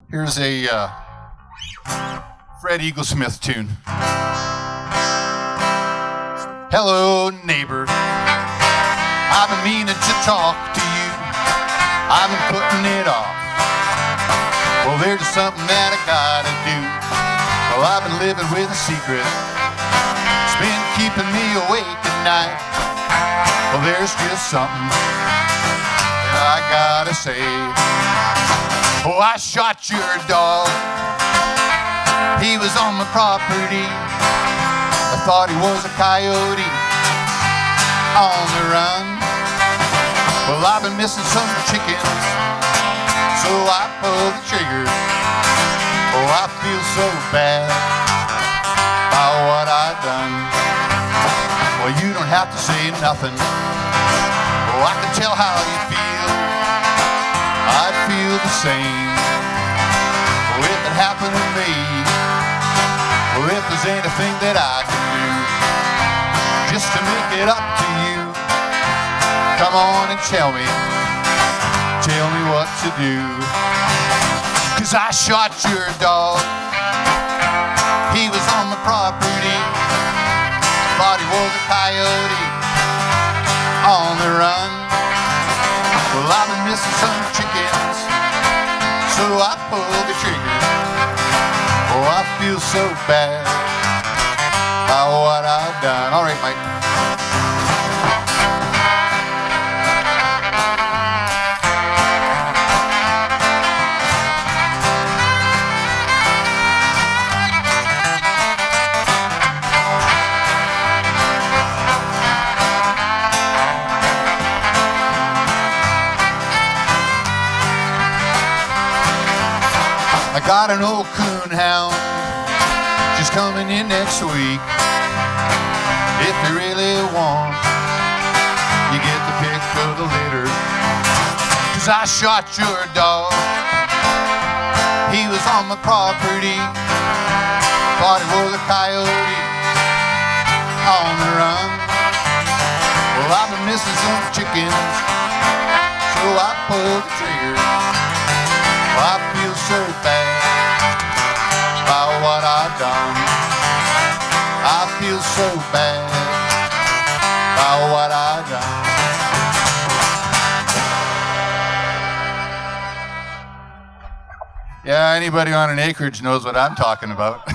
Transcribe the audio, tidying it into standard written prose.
Here's a Fred Eaglesmith tune. Hello, neighbor. I've been meaning to talk to you. I've been putting it off. Well, there's just something that I gotta do. Well, I've been living with a secret. It's been keeping me awake at night. Well, there's just something that I gotta say. Oh, I shot your dog. He was on my property. I thought he was a coyote on the run. Well, I've been missing some chickens, so I pulled the trigger. Oh, I feel so bad about what I've done. Well, you don't have to say nothing. Oh, I can tell how you feel. I feel the same. Oh, if it happened to me, or if there's anything that I can do just to make it up to you, come on and tell me what to do. 'Cause I shot your dog. He was on my property. Thought he was a coyote on the run. Well, I've been missing some chickens, so I pulled the trigger. Oh, I feel so bad about what I've done. All right, Mike. I got an old coon hound just coming in next week. If you really want, you get the pick of the litter. 'Cause I shot your dog. He was on my property. Thought he was a coyote on the run. Well, I've been missing some chickens, so I pulled the trigger. Well, I feel so bad about what I've done. I feel so bad about what I've done. Yeah, anybody on an acreage knows what I'm talking about.